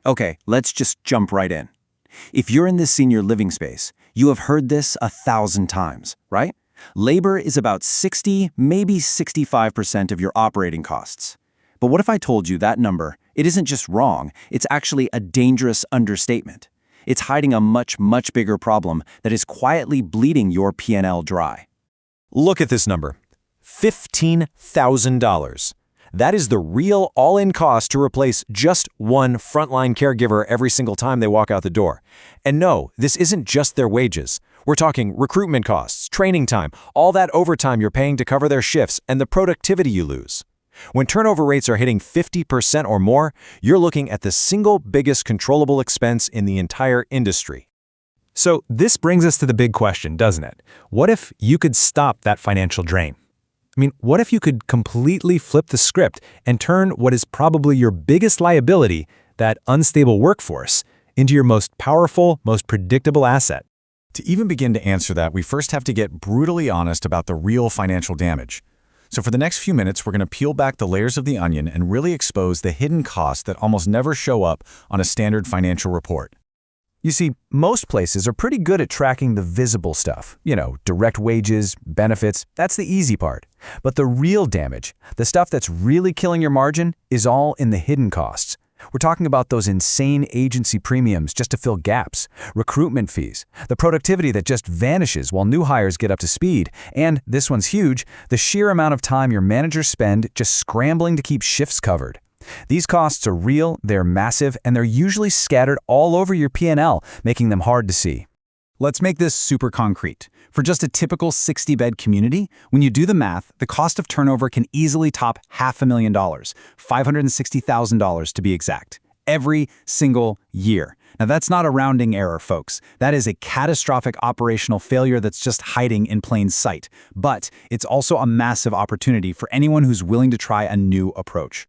Okay, let's just jump right in. If you're in this senior living space, you have heard this 1,000 times, right? Labor is about 60, maybe 65% of your operating costs. But what if I told you that number, it isn't just wrong, it's actually a dangerous understatement. It's hiding a much, much bigger problem that is quietly bleeding your P&L dry. Look at this number, $15,000. That is the real all-in cost to replace just one frontline caregiver every single time they walk out the door. And no, this isn't just their wages. We're talking recruitment costs, training time, all that overtime you're paying to cover their shifts, and the productivity you lose. When turnover rates are hitting 50% or more, you're looking at the single biggest controllable expense in the entire industry. So this brings us to the big question, doesn't it? What if you could stop that financial drain? I mean, what if you could completely flip the script and turn what is probably your biggest liability, that unstable workforce, into your most powerful, most predictable asset? To even begin to answer that, we first have to get brutally honest about the real financial damage. So for the next few minutes, we're going to peel back the layers of the onion and really expose the hidden costs that almost never show up on a standard financial report. You see, most places are pretty good at tracking the visible stuff. Direct wages, benefits, that's the easy part. But the real damage, the stuff that's really killing your margin, is all in the hidden costs. We're talking about those insane agency premiums just to fill gaps, recruitment fees, the productivity that just vanishes while new hires get up to speed, and, this one's huge, the sheer amount of time your managers spend just scrambling to keep shifts covered. These costs are real, they're massive, and they're usually scattered all over your P&L, making them hard to see. Let's make this super concrete. For just a typical 60-bed community, when you do the math, the cost of turnover can easily top $500,000, $560,000 to be exact, every single year. Now that's not a rounding error, folks. That is a catastrophic operational failure that's just hiding in plain sight. But it's also a massive opportunity for anyone who's willing to try a new approach.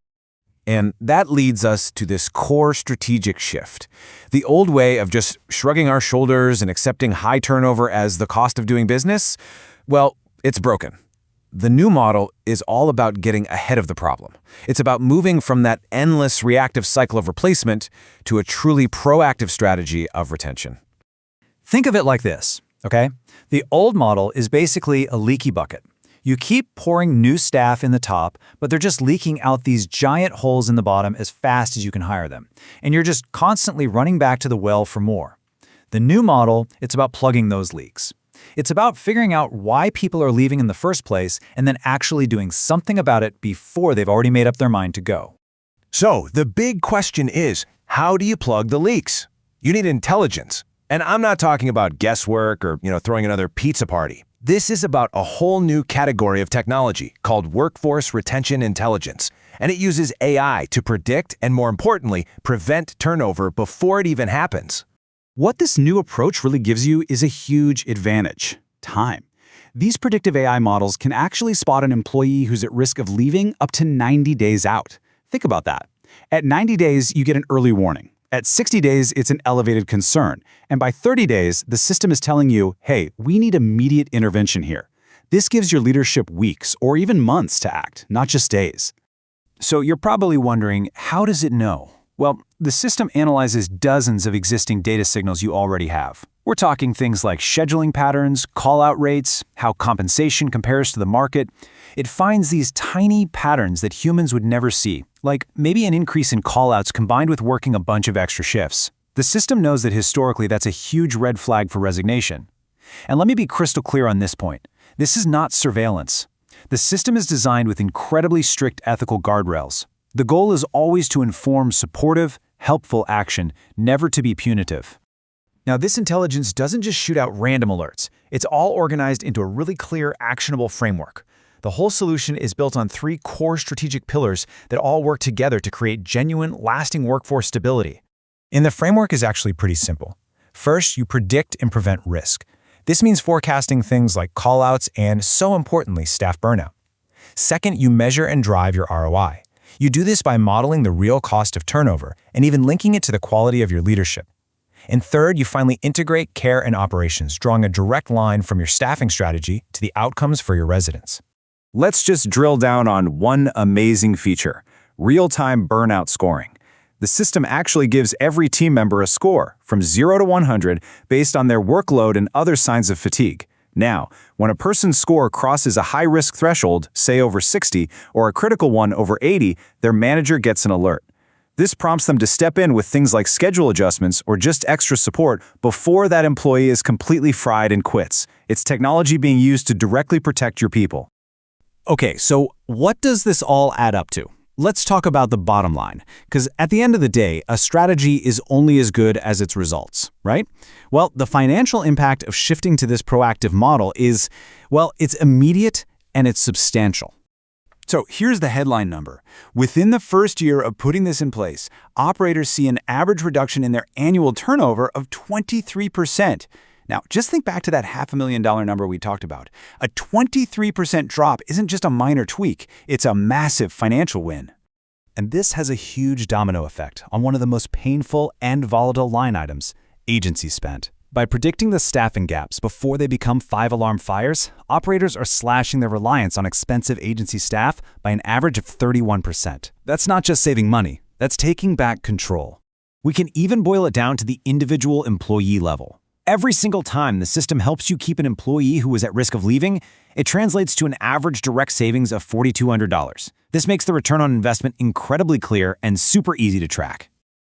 And that leads us to this core strategic shift. The old way of just shrugging our shoulders and accepting high turnover as the cost of doing business, well, it's broken. The new model is all about getting ahead of the problem. It's about moving from that endless reactive cycle of replacement to a truly proactive strategy of retention. Think of it like this, okay? The old model is basically a leaky bucket. You keep pouring new staff in the top, but they're just leaking out these giant holes in the bottom as fast as you can hire them. And you're just constantly running back to the well for more. The new model, it's about plugging those leaks. It's about figuring out why people are leaving in the first place and then actually doing something about it before they've already made up their mind to go. So the big question is, how do you plug the leaks? You need intelligence. And I'm not talking about guesswork or, throwing another pizza party. This is about a whole new category of technology called workforce retention intelligence, and it uses AI to predict and, more importantly, prevent turnover before it even happens. What this new approach really gives you is a huge advantage: time. These predictive AI models can actually spot an employee who's at risk of leaving up to 90 days out. Think about that. At 90 days, you get an early warning. At 60 days, it's an elevated concern. And by 30 days, the system is telling you, hey, we need immediate intervention here. This gives your leadership weeks or even months to act, not just days. So you're probably wondering, how does it know? Well, the system analyzes dozens of existing data signals you already have. We're talking things like scheduling patterns, call-out rates, how compensation compares to the market. It finds these tiny patterns that humans would never see, like maybe an increase in call-outs combined with working a bunch of extra shifts. The system knows that historically that's a huge red flag for resignation. And let me be crystal clear on this point. This is not surveillance. The system is designed with incredibly strict ethical guardrails. The goal is always to inform supportive, helpful action, never to be punitive. Now, this intelligence doesn't just shoot out random alerts. It's all organized into a really clear, actionable framework. The whole solution is built on 3 core strategic pillars that all work together to create genuine, lasting workforce stability. And the framework is actually pretty simple. First, you predict and prevent risk. This means forecasting things like call-outs and, so importantly, staff burnout. Second, you measure and drive your ROI. You do this by modeling the real cost of turnover and even linking it to the quality of your leadership. And third, you finally integrate care and operations, drawing a direct line from your staffing strategy to the outcomes for your residents. Let's just drill down on one amazing feature: real-time burnout scoring. The system actually gives every team member a score, from 0 to 100, based on their workload and other signs of fatigue. Now, when a person's score crosses a high-risk threshold, say over 60, or a critical one over 80, their manager gets an alert. This prompts them to step in with things like schedule adjustments or just extra support before that employee is completely fried and quits. It's technology being used to directly protect your people. Okay, so what does this all add up to? Let's talk about the bottom line, because at the end of the day, a strategy is only as good as its results, right? Well, the financial impact of shifting to this proactive model is, well, it's immediate and it's substantial. So here's the headline number. Within the first year of putting this in place, operators see an average reduction in their annual turnover of 23%. Now, just think back to that $500,000 number we talked about. A 23% drop isn't just a minor tweak, it's a massive financial win. And this has a huge domino effect on one of the most painful and volatile line items, agency spend. By predicting the staffing gaps before they become five-alarm fires, operators are slashing their reliance on expensive agency staff by an average of 31%. That's not just saving money, that's taking back control. We can even boil it down to the individual employee level. Every single time the system helps you keep an employee who is at risk of leaving, it translates to an average direct savings of $4,200. This makes the return on investment incredibly clear and super easy to track.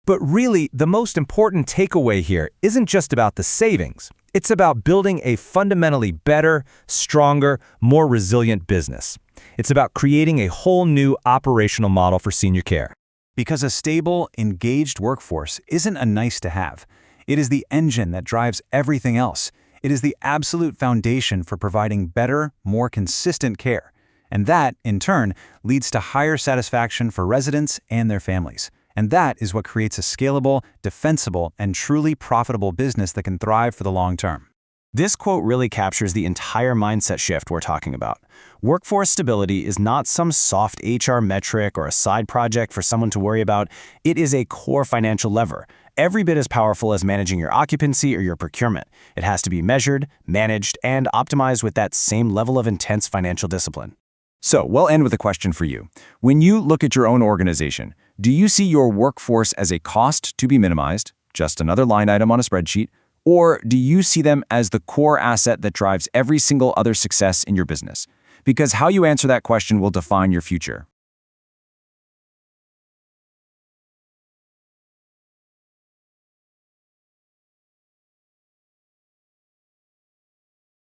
But really, the most important takeaway here isn't just about the savings. It's about building a fundamentally better, stronger, more resilient business. It's about creating a whole new operational model for senior care. Because a stable, engaged workforce isn't a nice-to-have. It is the engine that drives everything else. It is the absolute foundation for providing better, more consistent care. And that, in turn, leads to higher satisfaction for residents and their families. And that is what creates a scalable, defensible, and truly profitable business that can thrive for the long term. This quote really captures the entire mindset shift we're talking about. Workforce stability is not some soft HR metric or a side project for someone to worry about. It is a core financial lever, every bit as powerful as managing your occupancy or your procurement. It has to be measured, managed, and optimized with that same level of intense financial discipline. So, we'll end with a question for you. When you look at your own organization, do you see your workforce as a cost to be minimized, just another line item on a spreadsheet, or do you see them as the core asset that drives every single other success in your business? Because how you answer that question will define your future.